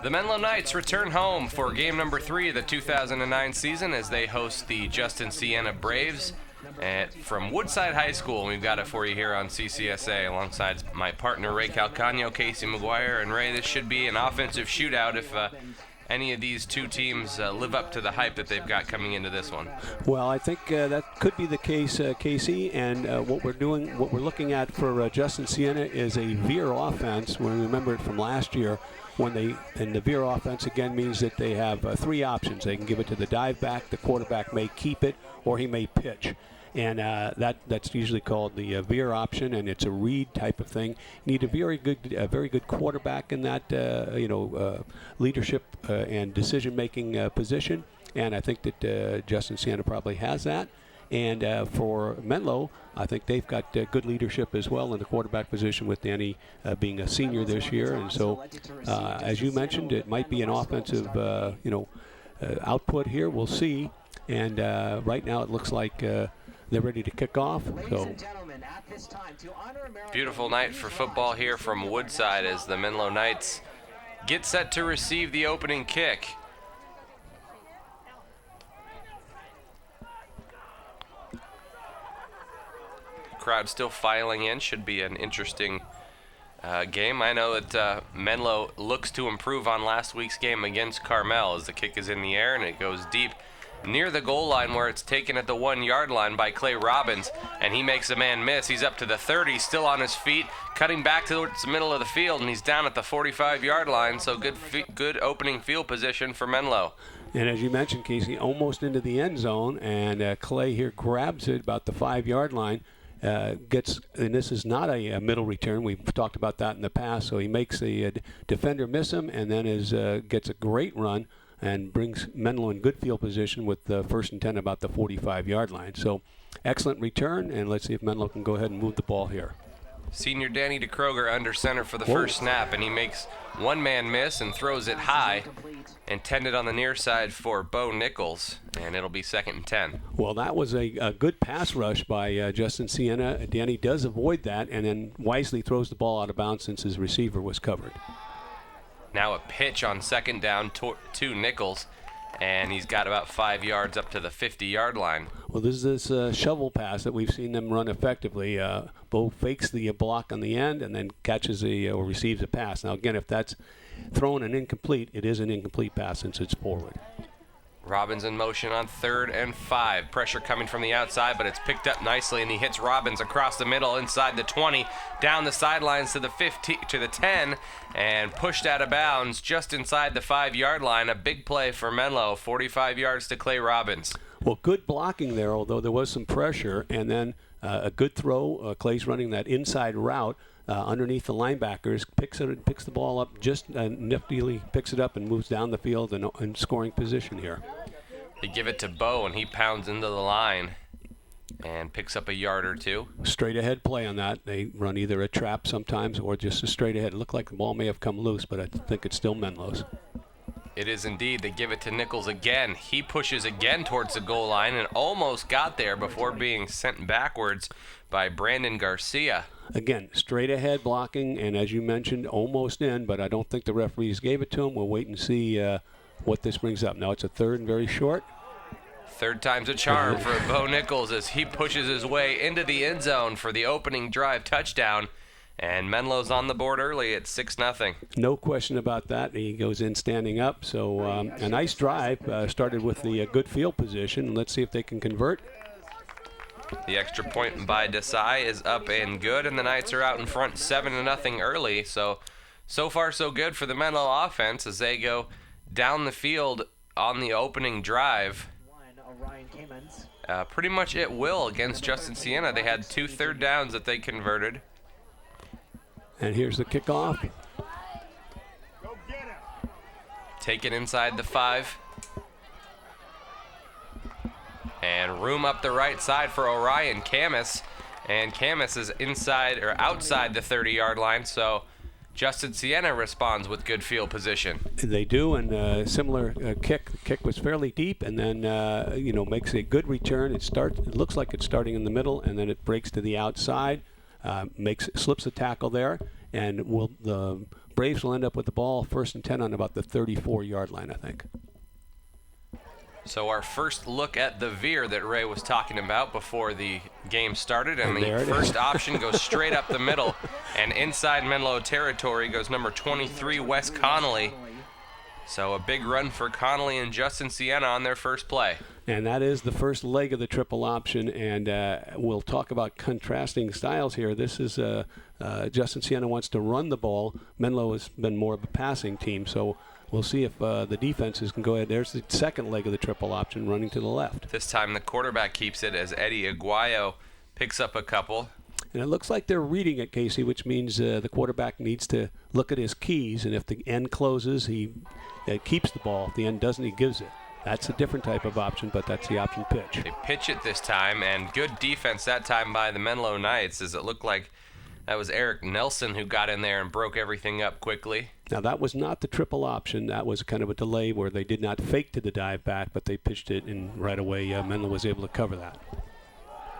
The Menlo Knights return home for game number 3 of the 2009 season as they host the Justin-Siena Braves from Woodside High School. We've got it for you here on CCSA alongside my partner Ray Calcagno, Casey McGuire, and Ray, this should be an offensive shootout if any of these two teams live up to the hype that they've got coming into this one. Well, I think that could be the case, Casey, and what we're looking at for Justin-Siena is a veer offense. We remember it from last year. And the veer offense again means that they have 3 options. They can give it to the dive back, the quarterback may keep it, or he may pitch. And that's usually called the veer option, and it's a read type of thing. You need a very good quarterback in that leadership and decision-making position, and I think that Justin-Siena probably has that. And for Menlo, I think they've got good leadership as well in the quarterback position with Danny being a senior this year. And so, as you mentioned, it might be an offensive, output here. We'll see. And right now it looks like they're ready to kick off. So. Beautiful night for football here from Woodside as the Menlo Knights get set to receive the opening kick. Crowd still filing in. Should be an interesting game. I know that Menlo looks to improve on last week's game against Carmel as the kick is in the air and it goes deep near the goal line where it's taken at the 1-yard line by Clay Robbins, and he makes a man miss. He's up to the 30, still on his feet, cutting back towards the middle of the field, and he's down at the 45-yard line, so good opening field position for Menlo. And as you mentioned, Casey, almost into the end zone, and Clay here grabs it about the 5-yard line. And this is not a middle return. We've talked about that in the past. So he makes the defender miss him, and then gets a great run and brings Menlo in good field position with the 1st and 10 about the 45-yard line. So excellent return, and let's see if Menlo can go ahead and move the ball here. Senior Danny DeKroger under center for the first snap, and he makes one man miss and throws it high, intended on the near side for Bo Nichols, and it'll be 2nd and 10. Well, that was a good pass rush by Justin-Siena. Danny does avoid that and then wisely throws the ball out of bounds since his receiver was covered. Now a pitch on 2nd down to Nichols, and he's got about 5 yards up to the 50-yard line. Well, this is this shovel pass that we've seen them run effectively. Bo fakes the block on the end and then catches or receives a pass. Now, again, if that's thrown and incomplete, it is an incomplete pass since it's forward. Robbins in motion on 3rd and 5. Pressure coming from the outside, but it's picked up nicely, and he hits Robbins across the middle inside the 20, down the sidelines to the 15, to the 10, and pushed out of bounds just inside the 5-yard line. A big play for Menlo, 45 yards to Clay Robbins. Well, good blocking there, although there was some pressure, and then a good throw. Clay's running that inside route underneath the linebackers, picks the ball up, just niftily picks it up and moves down the field in scoring position here. They give it to Bo, and he pounds into the line and picks up a yard or 2. Straight ahead play on that. They run either a trap sometimes or just a straight ahead. It looked like the ball may have come loose, but I think it's still Menlo's. It is indeed. They give it to Nichols again. He pushes again towards the goal line and almost got there before being sent backwards by Brandon Garcia. Again, straight ahead blocking, and as you mentioned, almost in, but I don't think the referees gave it to him. We'll wait and see what this brings up. Now it's a 3rd and very short. 3rd time's a charm for Bo Nichols as he pushes his way into the end zone for the opening drive touchdown. And Menlo's on the board early at 6-0. No question about that. He goes in standing up. So a nice drive. Started with the good field position. Let's see if they can convert. The extra point by Desai is up and good, and the Knights are out in front 7-0 early. So far so good for the Menlo offense as they go down the field on the opening drive. Pretty much at will against Justin-Siena. They had 2 third downs that they converted. And here's the kickoff. Taken inside the 5. And room up the right side for Orion Camus. And Camus is inside or outside the 30-yard line, so Justin-Siena responds with good field position. They do, and similar kick. The kick was fairly deep, and then makes a good return. It looks like it's starting in the middle, and then it breaks to the outside. slips a tackle there, and the Braves will end up with the ball 1st and 10 on about the 34-yard line, I think. So our first look at the veer that Ray was talking about before the game started, and the first option goes straight up the middle, and inside Menlo territory goes number 23, Wes Connolly. So a big run for Connolly and Justin-Siena on their first play. And that is the first leg of the triple option, and we'll talk about contrasting styles here. This is Justin-Siena wants to run the ball. Menlo has been more of a passing team, so we'll see if the defenses can go ahead. There's the second leg of the triple option running to the left. This time the quarterback keeps it as Eddie Aguayo picks up a couple. And it looks like they're reading it, Casey, which means the quarterback needs to look at his keys, and if the end closes, he keeps the ball. If the end doesn't, he gives it. That's a different type of option, but that's the option pitch. They pitch it this time, and good defense that time by the Menlo Knights, as it looked like that was Eric Nelson who got in there and broke everything up quickly. Now, that was not the triple option. That was kind of a delay where they did not fake to the dive back, but they pitched it, and right away Menlo was able to cover that.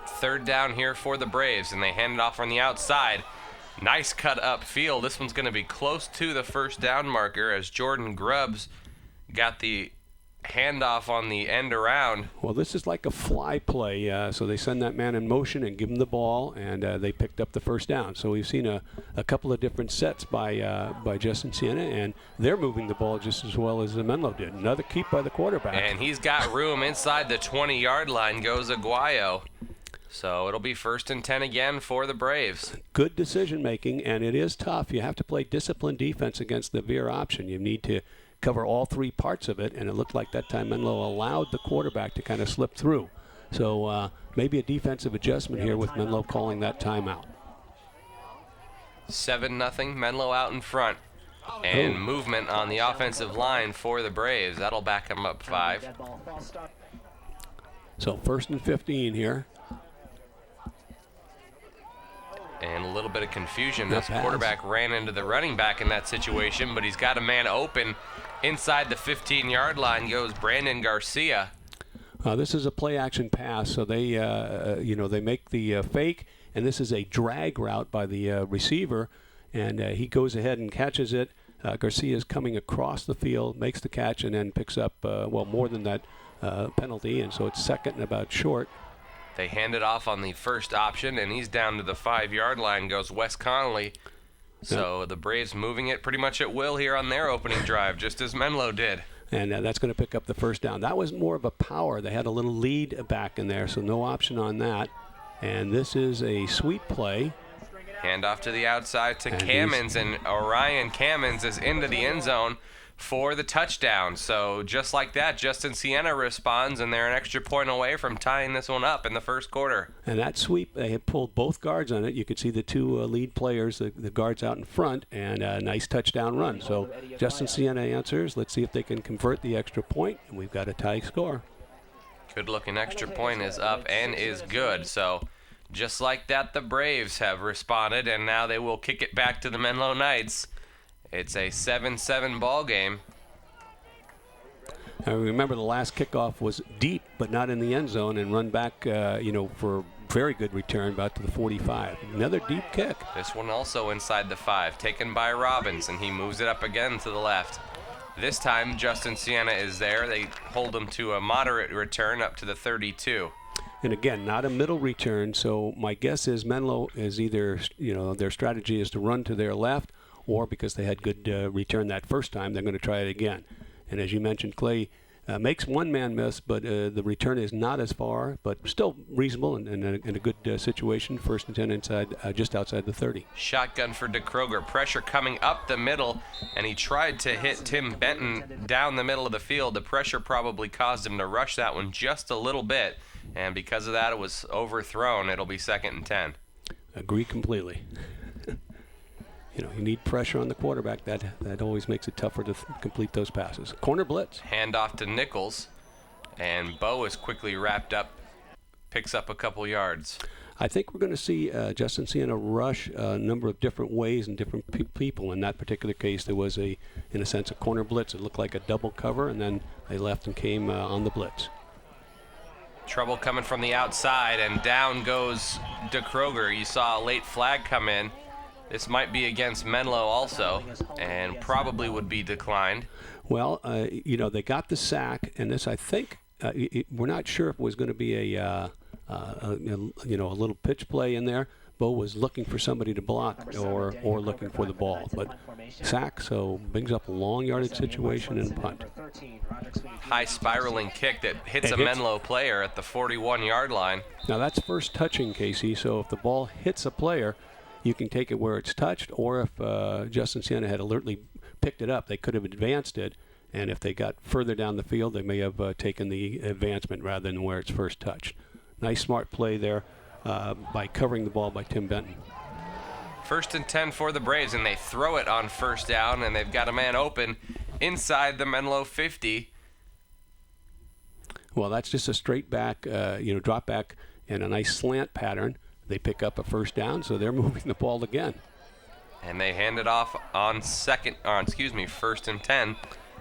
Third down here for the Braves, and they hand it off on the outside. Nice cut upfield. This one's going to be close to the first down marker as Jordan Grubbs got the handoff on the end around. Well, this is like a fly play, so they send that man in motion and give him the ball, and they picked up the first down. So we've seen a couple of different sets by Justin-Siena, and they're moving the ball just as well as the Menlo did. Another keep by the quarterback. And he's got room inside the 20-yard line goes Aguayo. So it'll be 1st and 10 again for the Braves. Good decision making, and it is tough. You have to play disciplined defense against the veer option. You need to cover all three parts of it, and it looked like that time Menlo allowed the quarterback to kind of slip through. So maybe a defensive adjustment here with Menlo calling that timeout. 7-0, Menlo out in front. And movement on the offensive line for the Braves. That'll back them up 5. So 1st and 15 here. And a little bit of confusion. This quarterback ran into the running back in that situation, but he's got a man open. Inside the 15-yard line goes Brandon Garcia. This is a play-action pass, so they, they make the fake, and this is a drag route by the receiver, and he goes ahead and catches it. Garcia is coming across the field, makes the catch, and then picks up, more than that penalty, and so it's 2nd and about short. They hand it off on the first option, and he's down to the 5-yard line goes Wes Connolly. So the Braves moving it pretty much at will here on their opening drive, just as Menlo did. And that's going to pick up the first down. That was more of a power. They had a little lead back in there, so no option on that. And this is a sweep play. Hand off to the outside to Cammons, and Orion Cammons is into the end zone for the touchdown. So just like that, Justin-Siena responds, and they're an extra point away from tying this one up in the first quarter. And that sweep, they had pulled both guards on it. You could see the two lead players, the guards out in front, and a nice touchdown run. So Justin-Siena answers. Let's see if they can convert the extra point, and we've got a tie score. Good-looking extra point is up and is good. So just like that, the Braves have responded, and now they will kick it back to the Menlo Knights. It's a 7-7 ball game. I remember the last kickoff was deep, but not in the end zone, and run back, for a very good return, about to the 45. Another deep kick. This one also inside the 5, taken by Robbins, and he moves it up again to the left. This time, Justin-Siena is there. They hold him to a moderate return up to the 32. And again, not a middle return, so my guess is Menlo is either, their strategy is to run to their left, or because they had good return that first time, they're going to try it again. And as you mentioned, Clay makes one man miss, but the return is not as far, but still reasonable and in a good situation. 1st and 10 inside, just outside the 30. Shotgun for DeKroger. Pressure coming up the middle, and he tried to hit Tim Benton down the middle of the field. The pressure probably caused him to rush that one just a little bit, and because of that, it was overthrown. It'll be 2nd and 10. Agree completely. You need pressure on the quarterback. That always makes it tougher to complete those passes. Corner blitz. Hand off to Nichols, and Bo is quickly wrapped up, picks up a couple yards. I think we're going to see Justin-Siena rush a number of different ways and different people. In that particular case, there was in a sense, a corner blitz. It looked like a double cover, and then they left and came on the blitz. Trouble coming from the outside, and down goes DeKroger. You saw a late flag come in. This might be against Menlo also, and probably would be declined. Well, they got the sack, and this, I think, we're not sure if it was going to be a little pitch play in there. Bo was looking for somebody to block or looking for the ball, but sack, so brings up a long yardage situation and punt. High spiraling kick that hits a Menlo player at the 41-yard line. Now that's first touching, Casey, so if the ball hits a player, you can take it where it's touched, or if Justin-Siena had alertly picked it up, they could have advanced it, and if they got further down the field, they may have taken the advancement rather than where it's first touched. Nice, smart play there by covering the ball by Tim Benton. 1st and 10 for the Braves, and they throw it on first down, and they've got a man open inside the Menlo 50. Well, that's just a straight back, drop back and a nice slant pattern. They pick up a first down, so they're moving the ball again. And they hand it off on 1st and 10,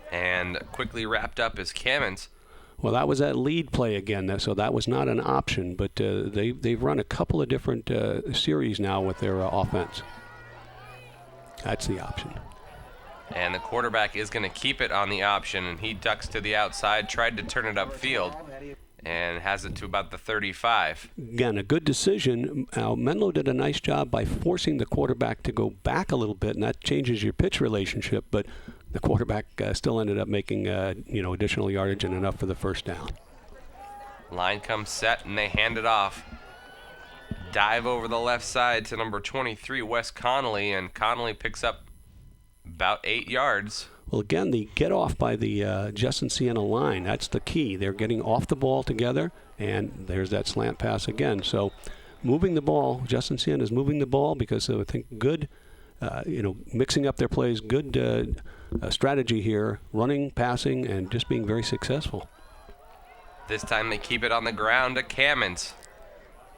and quickly wrapped up as Kamens. Well, that was that lead play again, so that was not an option, but they've run a couple of different series now with their offense. That's the option. And the quarterback is going to keep it on the option, and he ducks to the outside, tried to turn it upfield, and has it to about the 35. Again, a good decision. Menlo did a nice job by forcing the quarterback to go back a little bit, and that changes your pitch relationship, but the quarterback still ended up making additional yardage and enough for the first down. Line comes set, and they hand it off. Dive over the left side to number 23, Wes Connolly, and Connolly picks up about 8 yards. Well, again, the get off by the Justin-Siena line, that's the key. They're getting off the ball together, and there's that slant pass again. So moving the ball, Justin-Siena is moving the ball because of, I think, good, mixing up their plays, good strategy here, running, passing, and just being very successful. This time they keep it on the ground to Kamens.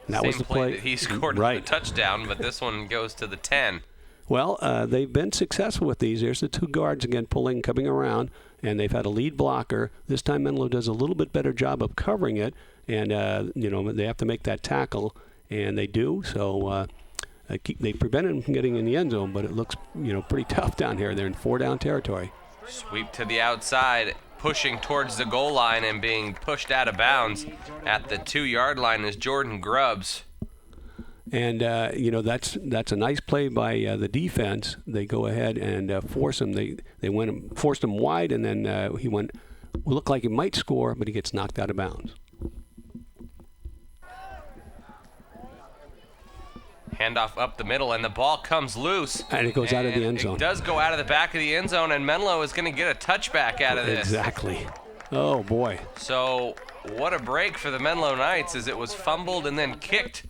That Same was the play that he scored a touchdown, but this one goes to the 10. Well, they've been successful with these. There's the two guards again coming around, and they've had a lead blocker. This time Menlo does a little bit better job of covering it, and they have to make that tackle, and they do. So they prevented him from getting in the end zone, but it looks pretty tough down here. They're in 4-down territory. Sweep to the outside, pushing towards the goal line and being pushed out of bounds at the 2-yard line is Jordan Grubbs. And, that's a nice play by the defense. They go ahead and force him. They forced him wide, and then he looked like he might score, but he gets knocked out of bounds. Handoff up the middle, and the ball comes loose. And it goes out of the end zone. It does go out of the back of the end zone, and Menlo is going to get a touchback out of this. Exactly. Oh, boy. So what a break for the Menlo Knights as it was fumbled and then kicked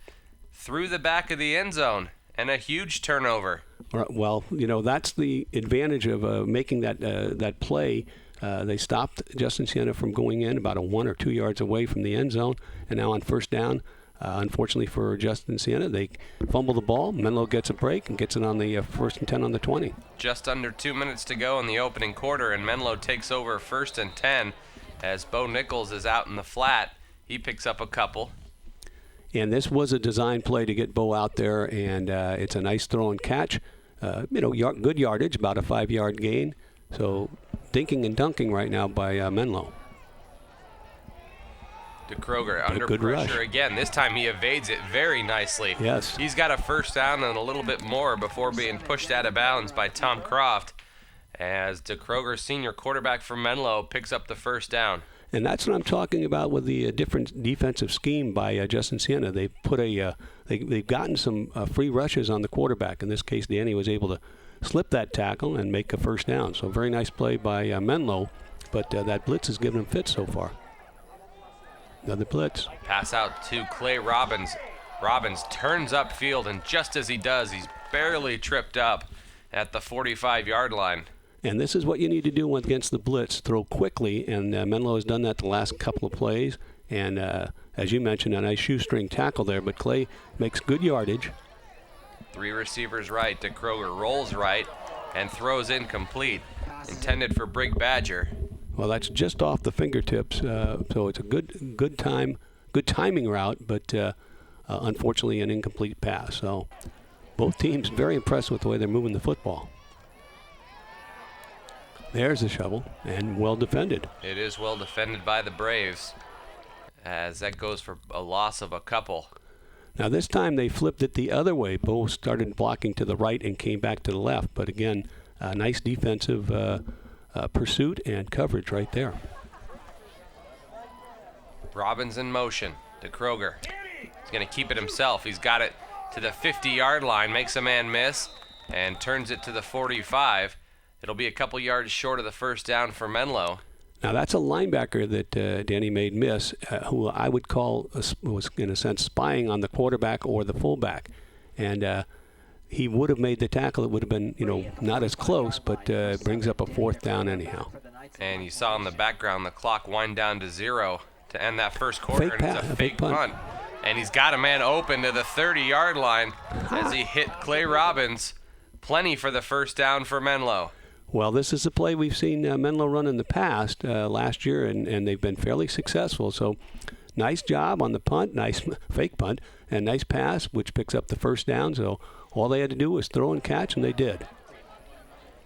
through the back of the end zone, and a huge turnover. Well, that's the advantage of making that play. They stopped Justin-Siena from going in about 1 or 2 yards away from the end zone, and now on first down, unfortunately for Justin-Siena, they fumble the ball. Menlo gets a break and gets it on the 1st and 10 on the 20. Just under 2 minutes to go in the opening quarter, and Menlo takes over 1st and 10 as Bo Nichols is out in the flat. He picks up a couple. And this was a design play to get Bo out there, and it's a nice throw and catch. Good yardage, about a 5-yard gain. So dinking and dunking right now by Menlo. DeKroger under good pressure rush. again. This time he evades it very nicely. Yes. He's got a first down and a little bit more before being pushed out of bounds by Tom Croft as DeKroger, senior quarterback for Menlo, picks up the first down. And that's what I'm talking about with the different defensive scheme by Justin-Siena. They've put they've gotten some free rushes on the quarterback. In this case, Danny was able to slip that tackle and make a first down. So very nice play by Menlo, but that blitz has given him fits so far. Another blitz. Pass out to Clay Robbins. Robbins turns upfield, and just as he does, he's barely tripped up at the 45-yard line. And this is what you need to do against the blitz. Throw quickly, and Menlo has done that the last couple of plays. And as you mentioned, a nice shoestring tackle there, but Clay makes good yardage. 3 receivers right. DeKroger rolls right and throws incomplete. Intended for Brig Badger. Well, that's just off the fingertips, so it's a good time good timing route, but unfortunately an incomplete pass. So both teams very impressed with the way they're moving the football. There's a shovel, and well defended. It is well defended by the Braves, as that goes for a loss of a couple. Now this time they flipped it the other way. Both started blocking to the right and came back to the left. But again, a nice defensive pursuit and coverage right there. Robbins in motion to Kroger. He's going to keep it himself. He's got it to the 50-yard line, makes a man miss, and turns it to the 45. It'll be a couple yards short of the first down for Menlo. Now that's a linebacker that Danny made miss, who I would call was in a sense spying on the quarterback or the fullback, and he would have made the tackle. It would have been not as close, but brings up a fourth down anyhow. And you saw in the background the clock wind down to 0 to end that first quarter, Fake and it's a fake punt. And he's got a man open to the 30-yard line as he hit Clay Robbins. Plenty for the first down for Menlo. Well, this is a play we've seen Menlo run in the past last year, and they've been fairly successful. So nice job on the punt, nice fake punt, and nice pass, which picks up the first down. So all they had to do was throw and catch, and they did.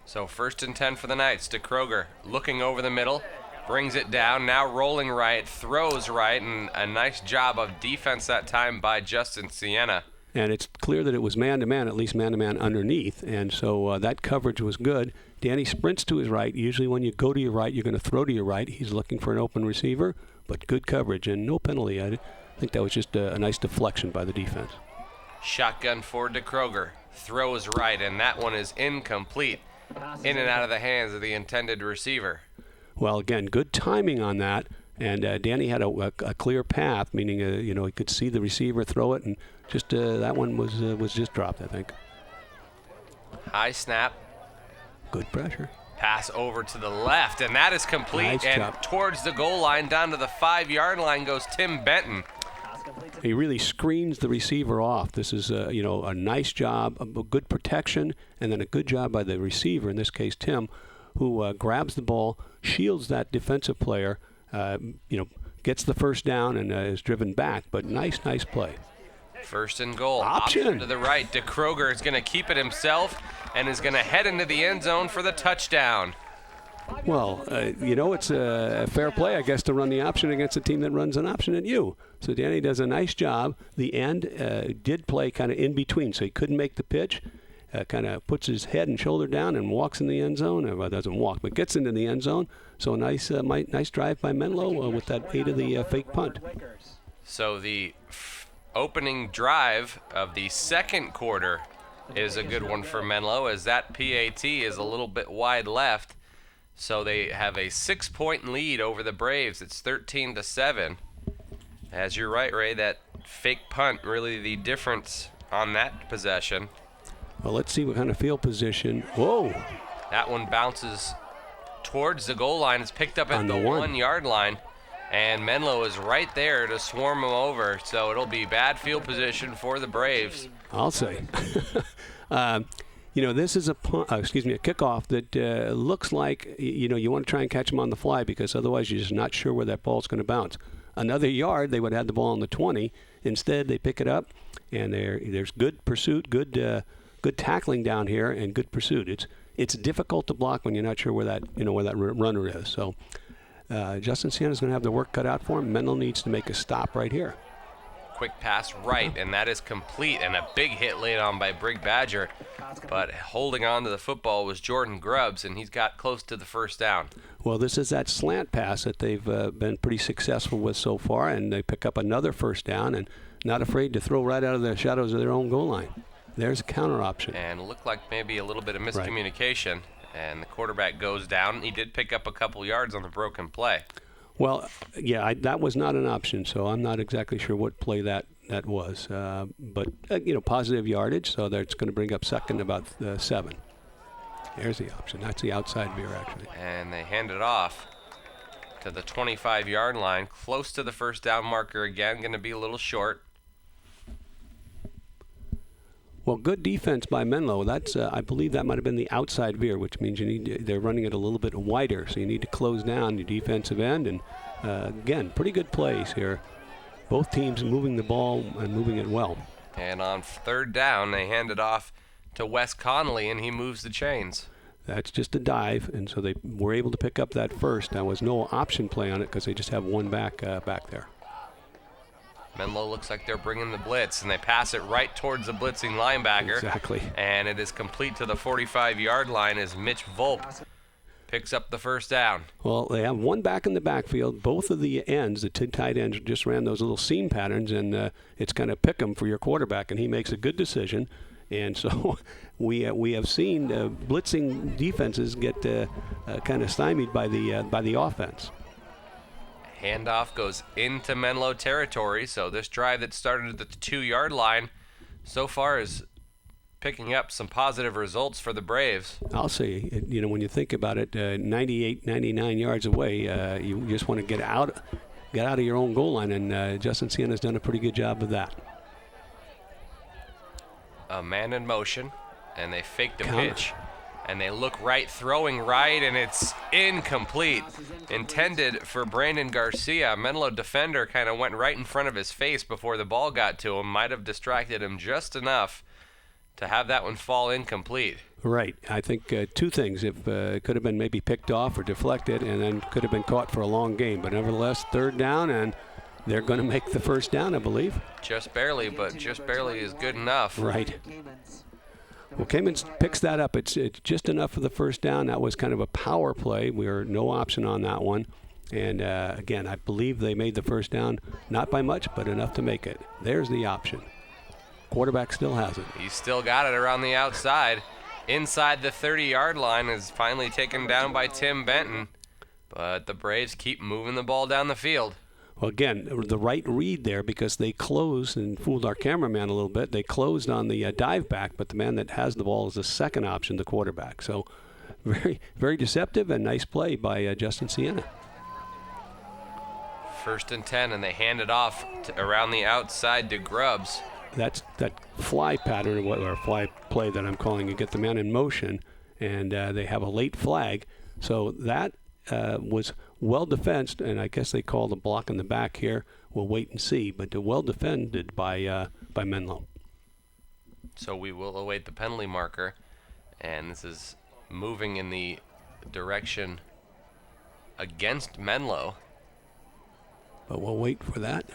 So 1st and 10 for the Knights to Kroger, looking over the middle, brings it down, now rolling right, throws right, and a nice job of defense that time by Justin-Siena. And it's clear that it was man-to-man, at least man-to-man underneath, and so that coverage was good. Danny sprints to his right. Usually when you go to your right, you're going to throw to your right. He's looking for an open receiver, but good coverage and no penalty. I think that was just a nice deflection by the defense. Shotgun forward to Kroger, throws right, and that one is incomplete. In and out of the hands of the intended receiver. Well, again, good timing on that, and Danny had a clear path, meaning he could see the receiver throw it, and just that one was just dropped, I think. High snap. Good pressure. Pass over to the left, and that is complete. Nice and job. Towards the goal line, down to the 5-yard line goes Tim Benton. He really screens the receiver off. This is a nice job, a good protection, and then a good job by the receiver, in this case Tim, who grabs the ball, shields that defensive player, gets the first down and is driven back. But nice play. 1st and goal. Option to the right. De Kroger is going to keep it himself and is going to head into the end zone for the touchdown. Well, it's a fair play, I guess, to run the option against a team that runs an option at you. So Danny does a nice job. The end did play kind of in between, so he couldn't make the pitch. Kind of puts his head and shoulder down and walks in the end zone. Well, doesn't walk, but gets into the end zone. So nice drive by Menlo with that aid of the fake punt. So the opening drive of the second quarter is a good one for Menlo, as that PAT is a little bit wide left. So they have a 6-point lead over the Braves. It's 13-7. As you're right, Ray, that fake punt really the difference on that possession. Well, let's see what kind of field position. Whoa! That one bounces towards the goal line. It's picked up at the 1-yard line. And Menlo is right there to swarm him over. So it'll be bad field position for the Braves. I'll say. This is a kickoff that looks like, you want to try and catch him on the fly, because otherwise you're just not sure where that ball's going to bounce. Another yard, they would have had the ball on the 20. Instead, they pick it up, and there's good pursuit, good tackling down here, and good pursuit. It's difficult to block when you're not sure where that runner is. So Justin-Siena is going to have the work cut out for him. Menlo needs to make a stop right here. Quick pass right, and that is complete, and a big hit laid on by Brig Badger. But holding on to the football was Jordan Grubbs, and he's got close to the first down. Well, this is that slant pass that they've been pretty successful with so far, and they pick up another first down and not afraid to throw right out of the shadows of their own goal line. There's a counter option. And it looked like maybe a little bit of miscommunication, right. And the quarterback goes down. He did pick up a couple yards on the broken play. Well, yeah, that was not an option, so I'm not exactly sure what play that was. But positive yardage, so that's going to bring up second about 7. There's the option. That's the outside veer, actually. And they hand it off to the 25-yard line, close to the first down marker again, going to be a little short. Well, good defense by Menlo. That's I believe that might have been the outside veer, which means they're running it a little bit wider, so you need to close down your defensive end. And again, pretty good plays here both teams moving the ball and moving it well. And on third down, they hand it off to Wes Connolly, and he moves the chains. That's just a dive, and so they were able to pick up that first. There was no option play on it because they just have one back there. Menlo looks like they're bringing the blitz, and they pass it right towards the blitzing linebacker. Exactly. And it is complete to the 45-yard line as Mitch Volpe picks up the first down. Well, they have one back in the backfield. Both of the ends, the two tight ends, just ran those little seam patterns, and it's going to pick them for your quarterback, and he makes a good decision. And so we have seen blitzing defenses get kind of stymied by the offense. Handoff goes into Menlo territory, so this drive that started at the 2-yard line so far is picking up some positive results for the Braves. I'll say, when you think about it, 98, 99 yards away, you just want to get out of your own goal line, and Justin-Siena has done a pretty good job of that. A man in motion, and they fake the pitch. And they look right, throwing right, and it's incomplete. Intended for Brandon Garcia. Menlo defender kind of went right in front of his face before the ball got to him. Might have distracted him just enough to have that one fall incomplete. Right. I think two things. If it could have been maybe picked off or deflected, and then could have been caught for a long game. But nevertheless, third down, and they're going to make the first down, I believe. Just barely, but just barely is good enough. Right. Well, Kamens picks that up. It's just enough for the first down. That was kind of a power play. We were no option on that one. And, again, I believe they made the first down, not by much, but enough to make it. There's the option. Quarterback still has it. He's still got it around the outside. Inside the 30-yard line is finally taken down by Tim Benton. But the Braves keep moving the ball down the field. Well, again, the right read there because they closed and fooled our cameraman a little bit. They closed on the dive back, but the man that has the ball is the second option, the quarterback. So very, very deceptive and nice play by Justin-Siena. 1st and 10, and they hand it off around the outside to Grubbs. That's that fly pattern or fly play that I'm calling. You get the man in motion, and they have a late flag. So that was well defended, and I guess they call the block in the back here. We'll wait and see, but well defended by Menlo. So we will await the penalty marker, and this is moving in the direction against Menlo. But we'll wait for that.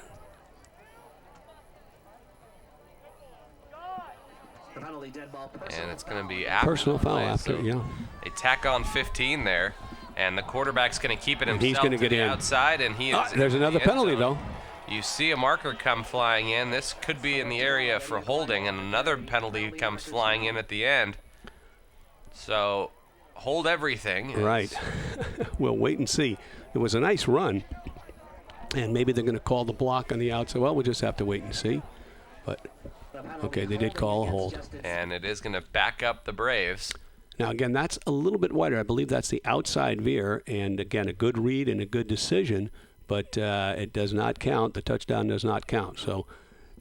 And it's going to be after personal foul after, so yeah. They tack on 15 there. And the quarterback's going to keep it himself he's going to get the in. outside, and he is. There's another penalty, though. You see a marker come flying in. This could be in the area for holding, and another penalty comes flying in at the end. So hold everything. Right. We'll wait and see. It was a nice run, and maybe they're going to call the block on the outside. Well, we'll just have to wait and see. But, okay, they did call a hold. And it is going to back up the Braves. Now, again, that's a little bit wider. I believe that's the outside veer, and, again, a good read and a good decision, but it does not count. The touchdown does not count. So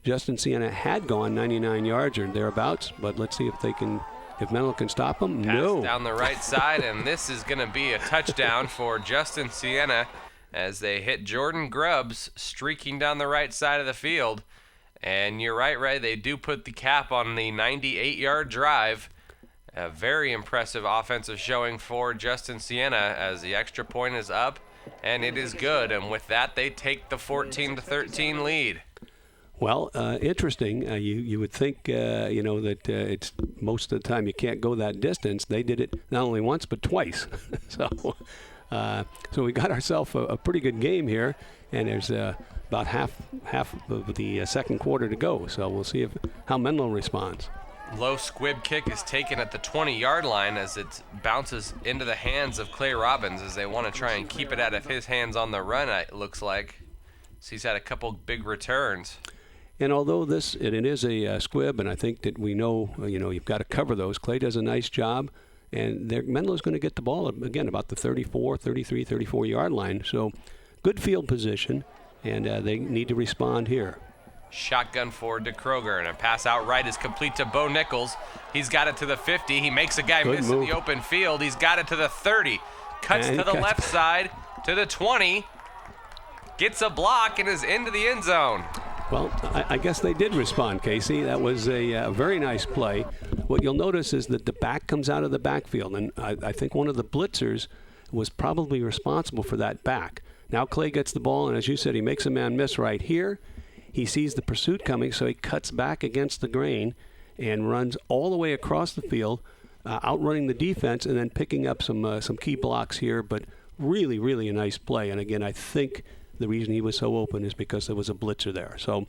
Justin-Siena had gone 99 yards or thereabouts, but let's see if Menlo can stop them. Pass no. Down the right side, and this is going to be a touchdown for Justin-Siena as they hit Jordan Grubbs streaking down the right side of the field. And you're right, Ray, they do put the cap on the 98-yard drive. A very impressive offensive showing for Justin-Siena as the extra point is up, and it is good. And with that, they take the 14-13 lead. Well, interesting. You would think, that it's most of the time you can't go that distance. They did it not only once but twice. So we got ourselves a pretty good game here, and there's about half of the second quarter to go. So we'll see how Menlo responds. Low squib kick is taken at the 20-yard line as it bounces into the hands of Clay Robbins as they want to try and keep it out of his hands on the run, it looks like. So he's had a couple big returns. And although it is a squib, and I think that we know, you've got to cover those, Clay does a nice job. And Menlo's going to get the ball, again, about the 34, 33, 34-yard line. So good field position, and they need to respond here. Shotgun forward to Kroger, and a pass out right is complete to Bo Nichols. He's got it to the 50. He makes a guy miss in the open field. He's got it to the 30. Cuts to the left side to the 20. gets a block and is into the end zone. Well, I guess they did respond, Casey. That was a very nice play. What you'll notice is that the back comes out of the backfield, and I think one of the blitzers was probably responsible for that back. Now Clay gets the ball, and as you said, he makes a man miss right here. He sees the pursuit coming, so he cuts back against the grain and runs all the way across the field, outrunning the defense and then picking up some key blocks here. But really, really a nice play. And again, I think the reason he was so open is because there was a blitzer there. So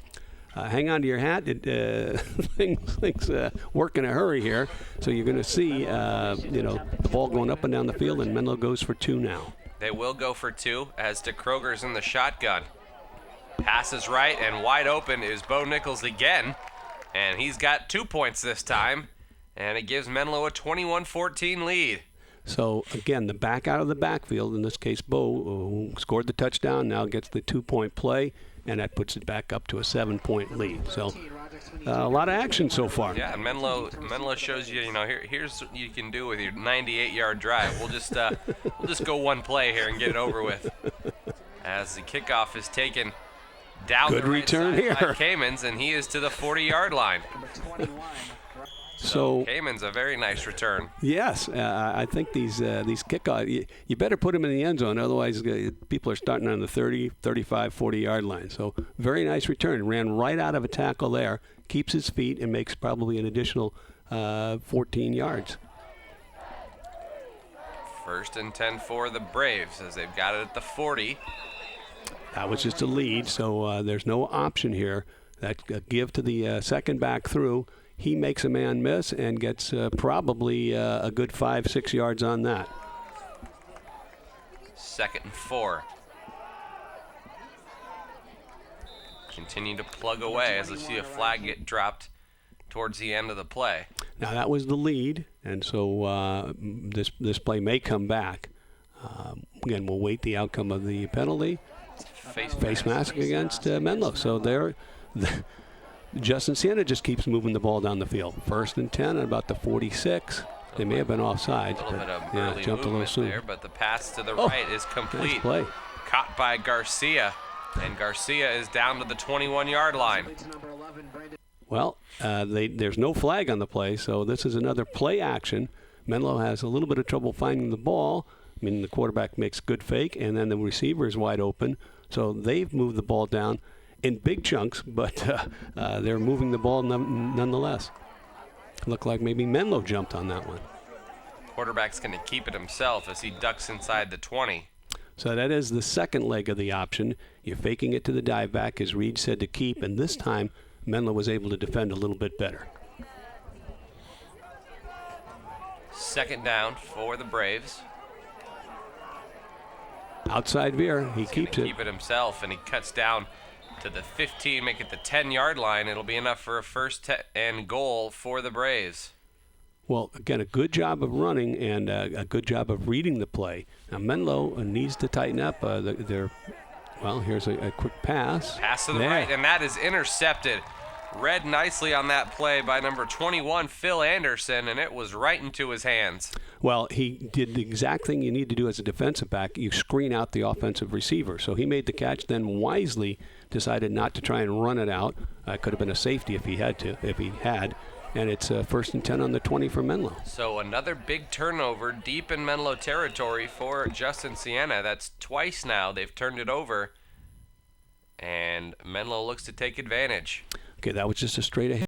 hang on to your hat. Things work in a hurry here. So you're going to see, the ball going up and down the field, and Menlo goes for 2 now. They will go for 2 as DeKroger's in the shotgun. Passes right, and wide open is Bo Nichols again. And he's got 2 points this time, and it gives Menlo a 21-14 lead. So, again, the back out of the backfield, in this case, Bo, who scored the touchdown, now gets the 2-point play, and that puts it back up to a 7-point lead. So, a lot of action so far. Yeah, and Menlo shows you, here's what you can do with your 98-yard drive. We'll just go one play here and get it over with. As the kickoff is taken down Good the right return side here. by Kamens, and he is to the 40-yard line. So Kamens, a very nice return. Yes, I think these kickoffs, you better put them in the end zone, otherwise people are starting on the 30, 35, 40-yard line. So very nice return. Ran right out of a tackle there, keeps his feet, and makes probably an additional 14 yards. 1st and 10 for the Braves as they've got it at the 40. That was just a lead, so there's no option here. That give to the second back through. He makes a man miss and gets probably a good 5-6 yards on that. 2nd and 4. Continue to plug away as I see a flag get dropped towards the end of the play. Now that was the lead, and so this play may come back. Again, we'll wait the outcome of the penalty. Face mask against Menlo. So there, Justin-Siena just keeps moving the ball down the field. 1st and 10 at about the 46. They may have been offside. A little bit of early jumped a little movement soon there, but the pass to the right is complete. Nice play. Caught by Garcia, and Garcia is down to the 21-yard line. Well, there's no flag on the play, so this is another play action. Menlo has a little bit of trouble finding the ball. I mean, the quarterback makes good fake, and then the receiver is wide open. So they've moved the ball down in big chunks, but they're moving the ball nonetheless. Looked like maybe Menlo jumped on that one. Quarterback's going to keep it himself as he ducks inside the 20. So that is the second leg of the option. You're faking it to the dive back, as Reed said to keep, and this time Menlo was able to defend a little bit better. 2nd down for the Braves. Outside veer, he keeps it. Keep it himself, and he cuts down to the 15, make it the 10-yard line. It'll be enough for a 1st and goal for the Braves. Well, again, a good job of running and a good job of reading the play. Now, Menlo needs to tighten up. Here's a quick pass. Pass to the right, and that is intercepted. Read nicely on that play by number 21, Phil Anderson, and it was right into his hands. Well, he did the exact thing you need to do as a defensive back. You screen out the offensive receiver. So he made the catch, then wisely decided not to try and run it out. Could have been a safety if he had. And it's 1st and 10 on the 20 for Menlo. So another big turnover deep in Menlo territory for Justin-Siena. That's twice now they've turned it over. And Menlo looks to take advantage. Okay, that was just a straight ahead.